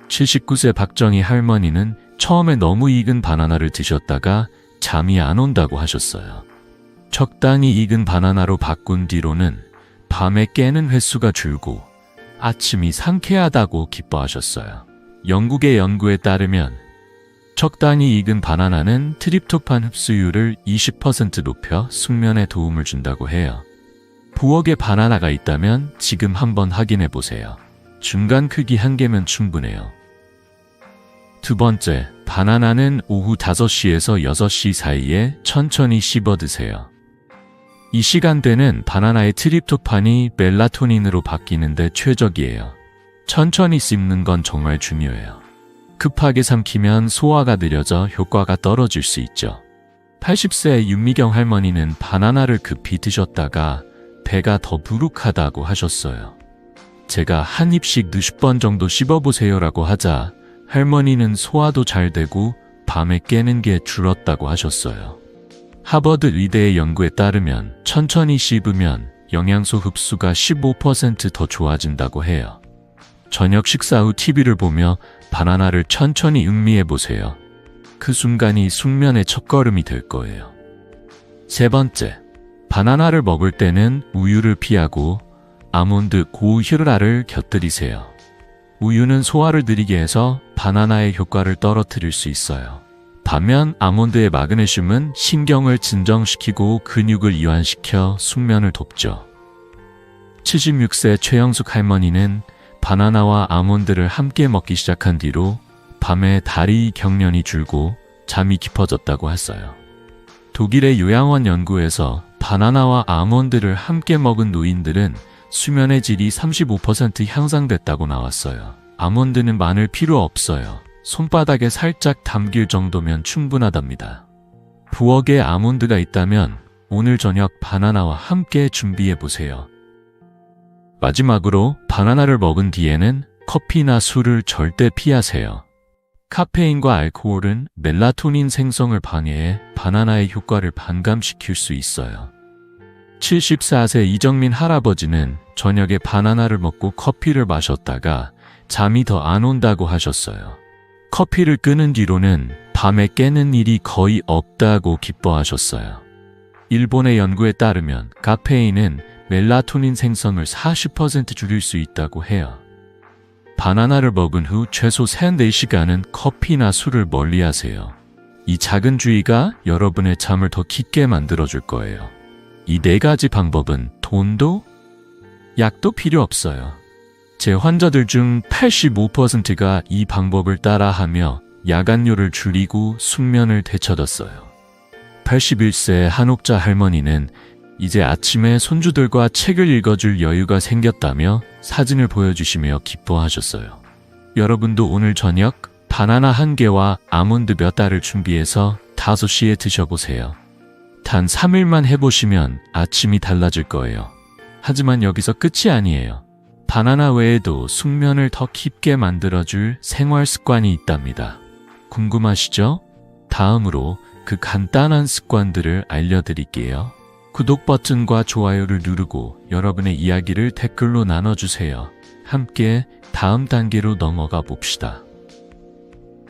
79세 박정희 할머니는 처음에 너무 익은 바나나를 드셨다가 잠이 안 온다고 하셨어요. 적당히 익은 바나나로 바꾼 뒤로는 밤에 깨는 횟수가 줄고 아침이 상쾌하다고 기뻐하셨어요. 영국의 연구에 따르면 적당히 익은 바나나는 트립토판 흡수율을 20% 높여 숙면에 도움을 준다고 해요. 부엌에 바나나가 있다면 지금 한번 확인해 보세요. 중간 크기 한 개면 충분해요. 두 번째, 바나나는 오후 5시에서 6시 사이에 천천히 씹어 드세요. 이 시간대는 바나나의 트립토판이 멜라토닌으로 바뀌는데 최적이에요. 천천히 씹는 건 정말 중요해요. 급하게 삼키면 소화가 느려져 효과가 떨어질 수 있죠. 80세 윤미경 할머니는 바나나를 급히 드셨다가 배가 더 부룩하다고 하셨어요. 제가 한 입씩 20번 정도 씹어보세요라고 하자 할머니는 소화도 잘 되고 밤에 깨는 게 줄었다고 하셨어요. 하버드 의대의 연구에 따르면 천천히 씹으면 영양소 흡수가 15% 더 좋아진다고 해요. 저녁 식사 후 TV를 보며 바나나를 천천히 음미해 보세요. 그 순간이 숙면의 첫걸음이 될 거예요. 세 번째, 바나나를 먹을 때는 우유를 피하고 아몬드 고히드라를 곁들이세요. 우유는 소화를 느리게 해서 바나나의 효과를 떨어뜨릴 수 있어요. 반면 아몬드의 마그네슘은 신경을 진정시키고 근육을 이완시켜 숙면을 돕죠. 76세 최영숙 할머니는 바나나와 아몬드를 함께 먹기 시작한 뒤로 밤에 다리 경련이 줄고 잠이 깊어졌다고 했어요. 독일의 요양원 연구에서 바나나와 아몬드를 함께 먹은 노인들은 수면의 질이 35% 향상됐다고 나왔어요. 아몬드는 많을 필요 없어요. 손바닥에 살짝 담길 정도면 충분하답니다. 부엌에 아몬드가 있다면 오늘 저녁 바나나와 함께 준비해보세요. 마지막으로 바나나를 먹은 뒤에는 커피나 술을 절대 피하세요. 카페인과 알코올은 멜라토닌 생성을 방해해 바나나의 효과를 반감시킬 수 있어요. 74세 이정민 할아버지는 저녁에 바나나를 먹고 커피를 마셨다가 잠이 더 안 온다고 하셨어요. 커피를 끊은 뒤로는 밤에 깨는 일이 거의 없다고 기뻐하셨어요. 일본의 연구에 따르면 카페인은 멜라토닌 생성을 40% 줄일 수 있다고 해요. 바나나를 먹은 후 최소 3-4시간은 커피나 술을 멀리하세요. 이 작은 주의가 여러분의 잠을 더 깊게 만들어줄 거예요. 이 4가지 방법은 돈도 약도 필요 없어요. 제 환자들 중 85%가 이 방법을 따라하며 야간료를 줄이고 숙면을 되찾았어요. 81세 한옥자 할머니는 이제 아침에 손주들과 책을 읽어줄 여유가 생겼다며 사진을 보여주시며 기뻐하셨어요. 여러분도 오늘 저녁 바나나 1개와 아몬드 몇 알을 준비해서 5시에 드셔보세요. 단 3일만 해보시면 아침이 달라질 거예요. 하지만 여기서 끝이 아니에요. 바나나 외에도 숙면을 더 깊게 만들어줄 생활 습관이 있답니다. 궁금하시죠? 다음으로 그 간단한 습관들을 알려드릴게요. 구독 버튼과 좋아요를 누르고 여러분의 이야기를 댓글로 나눠주세요. 함께 다음 단계로 넘어가 봅시다.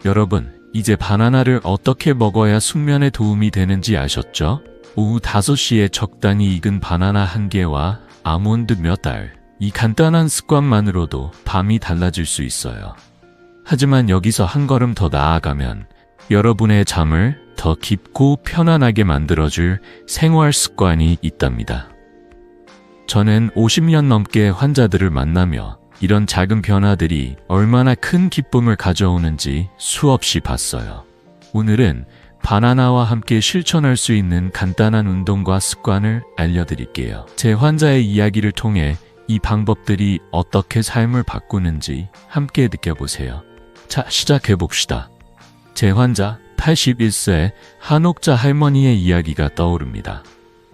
여러분, 이제 바나나를 어떻게 먹어야 숙면에 도움이 되는지 아셨죠? 오후 5시에 적당히 익은 바나나 1개와 아몬드 몇 알. 이 간단한 습관만으로도 밤이 달라질 수 있어요. 하지만 여기서 한 걸음 더 나아가면 여러분의 잠을 더 깊고 편안하게 만들어줄 생활 습관이 있답니다. 저는 50년 넘게 환자들을 만나며 이런 작은 변화들이 얼마나 큰 기쁨을 가져오는지 수없이 봤어요. 오늘은 바나나와 함께 실천할 수 있는 간단한 운동과 습관을 알려드릴게요. 제 환자의 이야기를 통해 이 방법들이 어떻게 삶을 바꾸는지 함께 느껴보세요. 자, 시작해봅시다. 제 환자 81세 한옥자 할머니의 이야기가 떠오릅니다.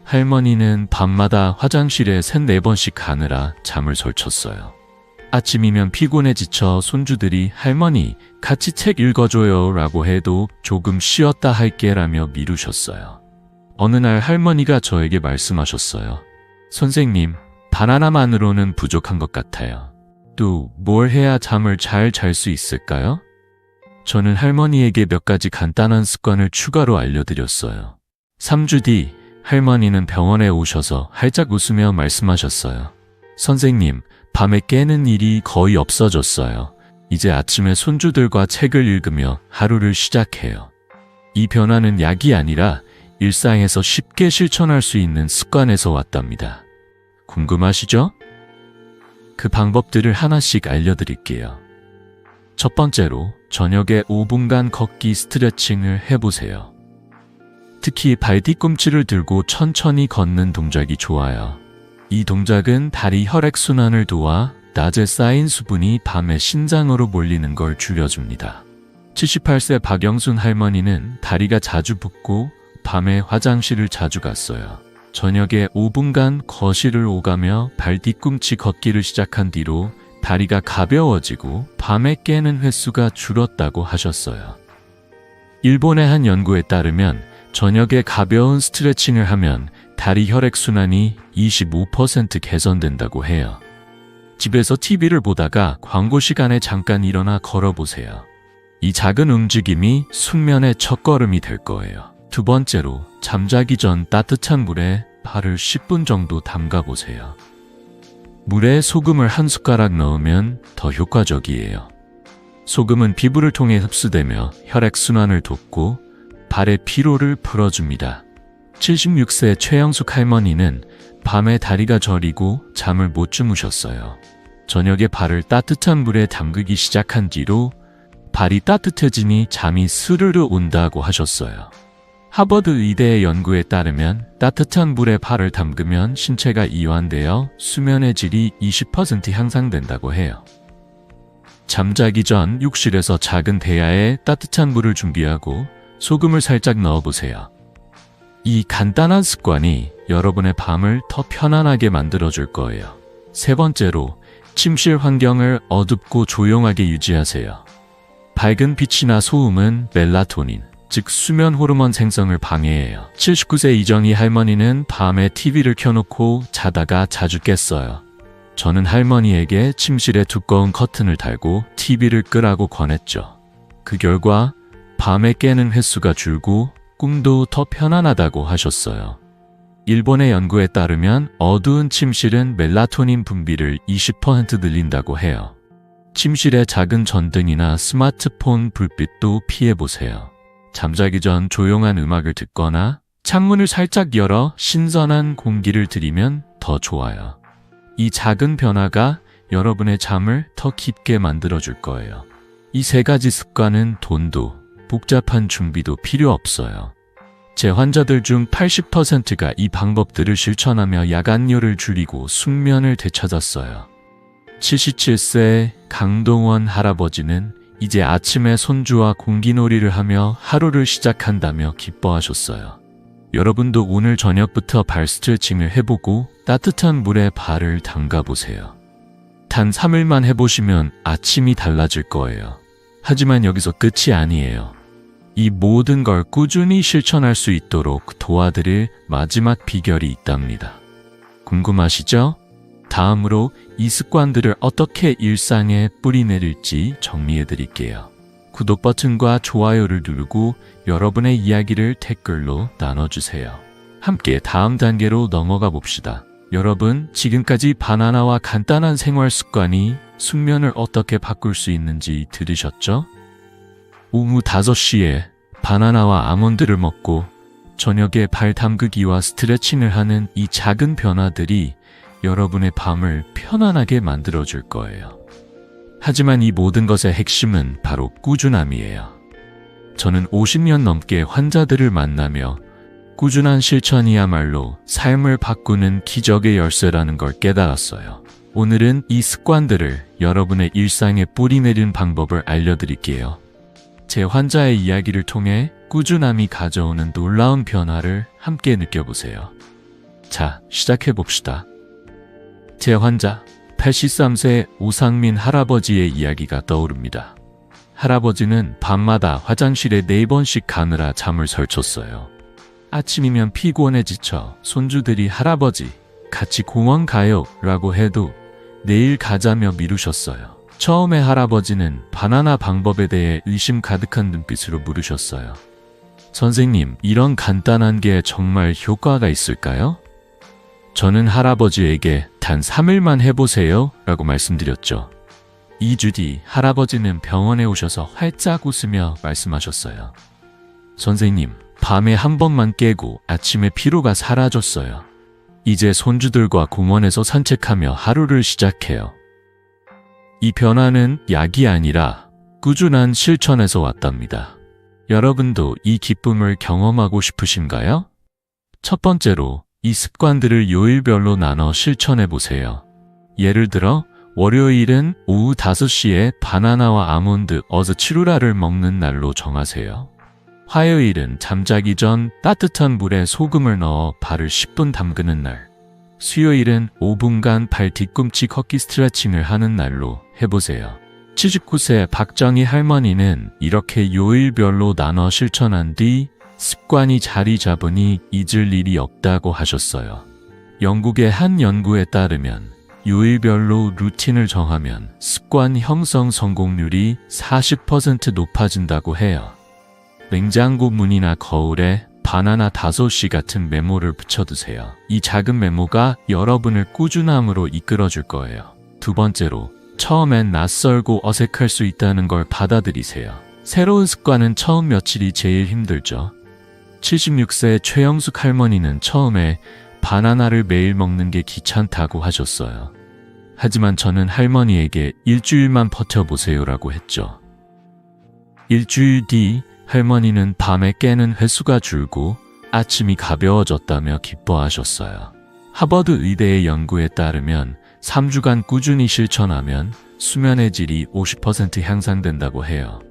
할머니는 밤마다 화장실에 3-4번씩 가느라 잠을 설쳤어요. 아침이면 피곤해 지쳐 손주들이 할머니 같이 책 읽어줘요 라고 해도 조금 쉬었다 할게 라며 미루셨어요. 어느 날 할머니가 저에게 말씀하셨어요. 선생님, 바나나만으로는 부족한 것 같아요. 또 뭘 해야 잠을 잘 잘 수 있을까요? 저는 할머니에게 몇 가지 간단한 습관을 추가로 알려드렸어요. 3주 뒤 할머니는 병원에 오셔서 활짝 웃으며 말씀하셨어요. 선생님, 밤에 깨는 일이 거의 없어졌어요. 이제 아침에 손주들과 책을 읽으며 하루를 시작해요. 이 변화는 약이 아니라 일상에서 쉽게 실천할 수 있는 습관에서 왔답니다. 궁금하시죠? 그 방법들을 하나씩 알려드릴게요. 첫 번째로 저녁에 5분간 걷기 스트레칭을 해보세요. 특히 발 뒤꿈치를 들고 천천히 걷는 동작이 좋아요. 이 동작은 다리 혈액순환을 도와 낮에 쌓인 수분이 밤에 신장으로 몰리는 걸 줄여줍니다. 78세 박영순 할머니는 다리가 자주 붓고 밤에 화장실을 자주 갔어요. 저녁에 5분간 거실을 오가며 발 뒤꿈치 걷기를 시작한 뒤로 다리가 가벼워지고 밤에 깨는 횟수가 줄었다고 하셨어요. 일본의 한 연구에 따르면 저녁에 가벼운 스트레칭을 하면 다리 혈액순환이 25% 개선된다고 해요. 집에서 TV를 보다가 광고 시간에 잠깐 일어나 걸어보세요. 이 작은 움직임이 숙면의 첫걸음이 될 거예요. 두 번째로 잠자기 전 따뜻한 물에 발을 10분 정도 담가보세요. 물에 소금을 한 숟가락 넣으면 더 효과적이에요. 소금은 피부를 통해 흡수되며 혈액순환을 돕고 발의 피로를 풀어줍니다. 76세 최영숙 할머니는 밤에 다리가 저리고 잠을 못 주무셨어요. 저녁에 발을 따뜻한 물에 담그기 시작한 뒤로 발이 따뜻해지니 잠이 스르르 온다고 하셨어요. 하버드 의대의 연구에 따르면 따뜻한 물에 발을 담그면 신체가 이완되어 수면의 질이 20% 향상된다고 해요. 잠자기 전 욕실에서 작은 대야에 따뜻한 물을 준비하고 소금을 살짝 넣어보세요. 이 간단한 습관이 여러분의 밤을 더 편안하게 만들어줄 거예요. 세 번째로 침실 환경을 어둡고 조용하게 유지하세요. 밝은 빛이나 소음은 멜라토닌, 즉 수면 호르몬 생성을 방해해요. 79세 이정희 할머니는 밤에 TV를 켜놓고 자다가 자주 깼어요. 저는 할머니에게 침실에 두꺼운 커튼을 달고 TV를 끄라고 권했죠. 그 결과 밤에 깨는 횟수가 줄고 꿈도 더 편안하다고 하셨어요. 일본의 연구에 따르면 어두운 침실은 멜라토닌 분비를 20% 늘린다고 해요. 침실에 작은 전등이나 스마트폰 불빛도 피해보세요. 잠자기 전 조용한 음악을 듣거나 창문을 살짝 열어 신선한 공기를 들이면 더 좋아요. 이 작은 변화가 여러분의 잠을 더 깊게 만들어줄 거예요. 이 3가지 습관은 돈도 복잡한 준비도 필요 없어요. 제 환자들 중 80%가 이 방법들을 실천하며 야간료를 줄이고 숙면을 되찾았어요. 77세 강동원 할아버지는 이제 아침에 손주와 공기놀이를 하며 하루를 시작한다며 기뻐하셨어요. 여러분도 오늘 저녁부터 발 스트레칭을 해보고 따뜻한 물에 발을 담가보세요. 단 3일만 해보시면 아침이 달라질 거예요. 하지만 여기서 끝이 아니에요. 이 모든 걸 꾸준히 실천할 수 있도록 도와드릴 마지막 비결이 있답니다. 궁금하시죠? 다음으로 이 습관들을 어떻게 일상에 뿌리내릴지 정리해 드릴게요. 구독 버튼과 좋아요를 누르고 여러분의 이야기를 댓글로 나눠주세요. 함께 다음 단계로 넘어가 봅시다. 여러분, 지금까지 바나나와 간단한 생활 습관이 숙면을 어떻게 바꿀 수 있는지 들으셨죠? 오후 5시에 바나나와 아몬드를 먹고 저녁에 발 담그기와 스트레칭을 하는 이 작은 변화들이 여러분의 밤을 편안하게 만들어줄 거예요. 하지만 이 모든 것의 핵심은 바로 꾸준함이에요. 저는 50년 넘게 환자들을 만나며 꾸준한 실천이야말로 삶을 바꾸는 기적의 열쇠라는 걸 깨달았어요. 오늘은 이 습관들을 여러분의 일상에 뿌리내린 방법을 알려드릴게요. 제 환자의 이야기를 통해 꾸준함이 가져오는 놀라운 변화를 함께 느껴보세요. 자, 시작해봅시다. 제 환자, 83세 오상민 할아버지의 이야기가 떠오릅니다. 할아버지는 밤마다 화장실에 4번씩 가느라 잠을 설쳤어요. 아침이면 피곤해 지쳐 손주들이 할아버지, 같이 공원 가요 라고 해도 내일 가자며 미루셨어요. 처음에 할아버지는 바나나 방법에 대해 의심 가득한 눈빛으로 물으셨어요. 선생님, 이런 간단한 게 정말 효과가 있을까요? 저는 할아버지에게 단 3일만 해보세요 라고 말씀드렸죠. 2주 뒤 할아버지는 병원에 오셔서 활짝 웃으며 말씀하셨어요. 선생님, 밤에 한 번만 깨고 아침에 피로가 사라졌어요. 이제 손주들과 공원에서 산책하며 하루를 시작해요. 이 변화는 약이 아니라 꾸준한 실천에서 왔답니다. 여러분도 이 기쁨을 경험하고 싶으신가요? 첫 번째로 이 습관들을 요일별로 나눠 실천해 보세요. 예를 들어 월요일은 오후 5시에 바나나와 아몬드, 어즈치루라를 먹는 날로 정하세요. 화요일은 잠자기 전 따뜻한 물에 소금을 넣어 발을 10분 담그는 날. 수요일은 5분간 발 뒤꿈치 걷기 스트레칭을 하는 날로 해보세요. 79세 박정희 할머니는 이렇게 요일별로 나눠 실천한 뒤 습관이 자리 잡으니 잊을 일이 없다고 하셨어요. 영국의 한 연구에 따르면 요일별로 루틴을 정하면 습관 형성 성공률이 40% 높아진다고 해요. 냉장고 문이나 거울에 바나나 5시 같은 메모를 붙여두세요. 이 작은 메모가 여러분을 꾸준함으로 이끌어줄 거예요. 두 번째로, 처음엔 낯설고 어색할 수 있다는 걸 받아들이세요. 새로운 습관은 처음 며칠이 제일 힘들죠. 76세 최영숙 할머니는 처음에 바나나를 매일 먹는 게 귀찮다고 하셨어요. 하지만 저는 할머니에게 일주일만 버텨보세요라고 했죠. 일주일 뒤 할머니는 밤에 깨는 횟수가 줄고 아침이 가벼워졌다며 기뻐하셨어요. 하버드 의대의 연구에 따르면 3주간 꾸준히 실천하면 수면의 질이 50% 향상된다고 해요.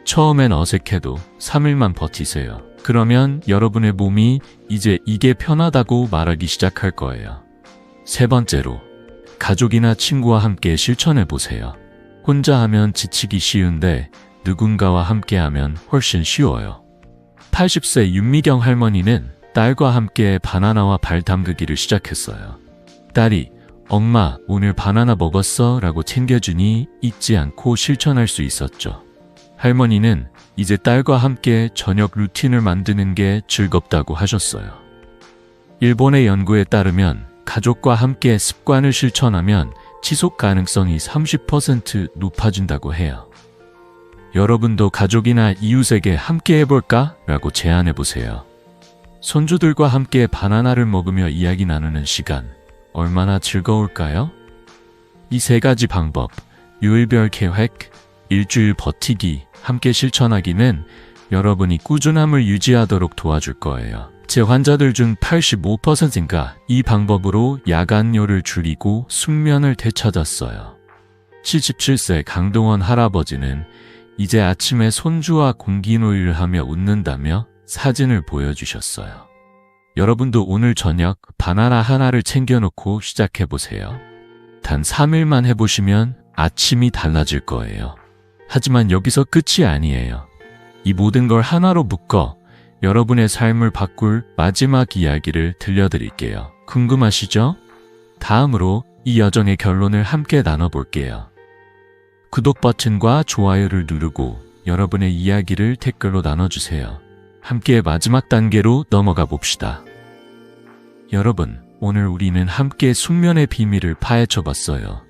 처음엔 어색해도 3일만 버티세요. 그러면 여러분의 몸이 이제 이게 편하다고 말하기 시작할 거예요. 세 번째로, 가족이나 친구와 함께 실천해 보세요. 혼자 하면 지치기 쉬운데 누군가와 함께하면 훨씬 쉬워요. 80세 윤미경 할머니는 딸과 함께 바나나와 발 담그기를 시작했어요. 딸이 엄마, 오늘 바나나 먹었어? 라고 챙겨주니 잊지 않고 실천할 수 있었죠. 할머니는 이제 딸과 함께 저녁 루틴을 만드는 게 즐겁다고 하셨어요. 일본의 연구에 따르면 가족과 함께 습관을 실천하면 지속 가능성이 30% 높아진다고 해요. 여러분도 가족이나 이웃에게 함께 해볼까? 라고 제안해보세요. 손주들과 함께 바나나를 먹으며 이야기 나누는 시간, 얼마나 즐거울까요? 이 3가지 방법, 요일별 계획, 일주일 버티기, 함께 실천하기는 여러분이 꾸준함을 유지하도록 도와줄 거예요. 제 환자들 중 85%가 이 방법으로 야간료를 줄이고 숙면을 되찾았어요. 77세 강동원 할아버지는 이제 아침에 손주와 공기놀이를 하며 웃는다며 사진을 보여주셨어요. 여러분도 오늘 저녁 바나나 하나를 챙겨놓고 시작해보세요. 단 3일만 해보시면 아침이 달라질 거예요. 하지만 여기서 끝이 아니에요. 이 모든 걸 하나로 묶어 여러분의 삶을 바꿀 마지막 이야기를 들려드릴게요. 궁금하시죠? 다음으로 이 여정의 결론을 함께 나눠볼게요. 구독 버튼과 좋아요를 누르고 여러분의 이야기를 댓글로 나눠주세요. 함께 마지막 단계로 넘어가 봅시다. 여러분, 오늘 우리는 함께 숙면의 비밀을 파헤쳐 봤어요.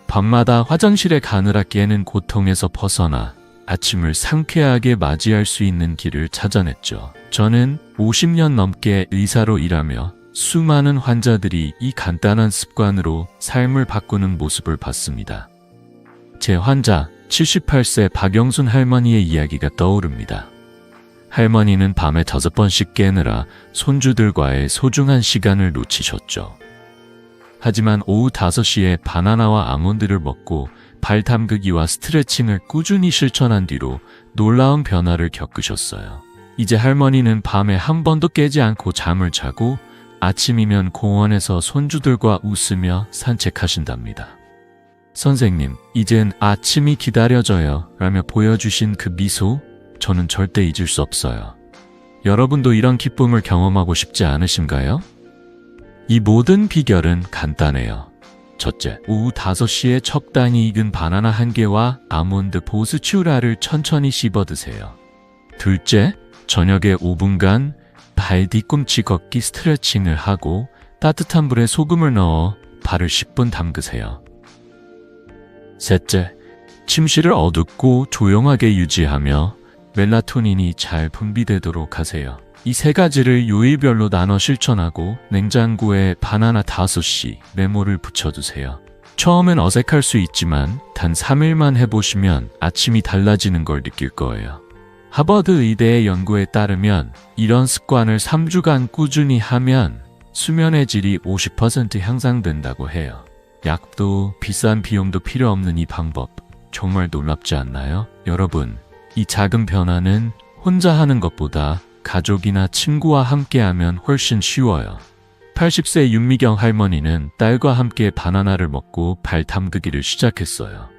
밤마다 화장실에 가느라 깨는 고통에서 벗어나 아침을 상쾌하게 맞이할 수 있는 길을 찾아냈죠. 저는 50년 넘게 의사로 일하며 수많은 환자들이 이 간단한 습관으로 삶을 바꾸는 모습을 봤습니다. 제 환자 78세 박영순 할머니의 이야기가 떠오릅니다. 할머니는 밤에 5번씩 깨느라 손주들과의 소중한 시간을 놓치셨죠. 하지만 오후 5시에 바나나와 아몬드를 먹고 발 담그기와 스트레칭을 꾸준히 실천한 뒤로 놀라운 변화를 겪으셨어요. 이제 할머니는 밤에 한 번도 깨지 않고 잠을 자고 아침이면 공원에서 손주들과 웃으며 산책하신답니다. 선생님, 이젠 아침이 기다려져요 라며 보여주신 그 미소, 저는 절대 잊을 수 없어요. 여러분도 이런 기쁨을 경험하고 싶지 않으신가요? 이 모든 비결은 간단해요. 첫째, 오후 5시에 적당히 익은 바나나 1개와 아몬드 보스츄라를 천천히 씹어 드세요. 둘째, 저녁에 5분간 발 뒤꿈치 걷기 스트레칭을 하고 따뜻한 물에 소금을 넣어 발을 10분 담그세요. 셋째, 침실을 어둡고 조용하게 유지하며 멜라토닌이 잘 분비되도록 하세요. 이 3가지를 요일별로 나눠 실천하고 냉장고에 바나나 5씨 메모를 붙여두세요. 처음엔 어색할 수 있지만 단 3일만 해보시면 아침이 달라지는 걸 느낄 거예요. 하버드 의대의 연구에 따르면 이런 습관을 3주간 꾸준히 하면 수면의 질이 50% 향상된다고 해요. 약도 비싼 비용도 필요 없는 이 방법 정말 놀랍지 않나요? 여러분, 이 작은 변화는 혼자 하는 것보다 가족이나 친구와 함께하면 훨씬 쉬워요. 80세 윤미경 할머니는 딸과 함께 바나나를 먹고 발 담그기를 시작했어요.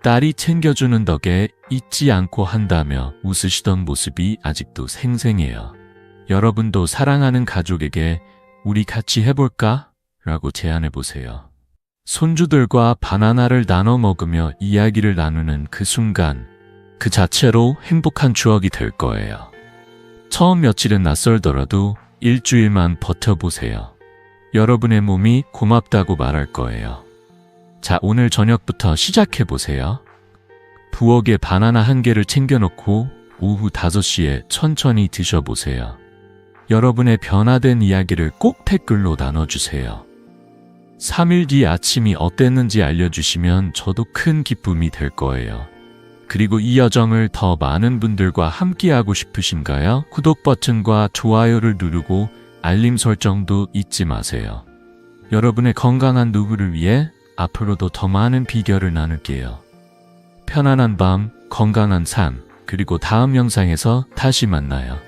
딸이 챙겨주는 덕에 잊지 않고 한다며 웃으시던 모습이 아직도 생생해요. 여러분도 사랑하는 가족에게 우리 같이 해볼까? 라고 제안해보세요. 손주들과 바나나를 나눠 먹으며 이야기를 나누는 그 순간, 그 자체로 행복한 추억이 될 거예요. 처음 며칠은 낯설더라도 일주일만 버텨보세요. 여러분의 몸이 고맙다고 말할 거예요. 자, 오늘 저녁부터 시작해보세요. 부엌에 바나나 1개를 챙겨놓고 오후 5시에 천천히 드셔보세요. 여러분의 변화된 이야기를 꼭 댓글로 나눠주세요. 3일 뒤 아침이 어땠는지 알려주시면 저도 큰 기쁨이 될 거예요. 그리고 이 여정을 더 많은 분들과 함께하고 싶으신가요? 구독 버튼과 좋아요를 누르고 알림 설정도 잊지 마세요. 여러분의 건강한 노후를 위해 앞으로도 더 많은 비결을 나눌게요. 편안한 밤, 건강한 삶, 그리고 다음 영상에서 다시 만나요.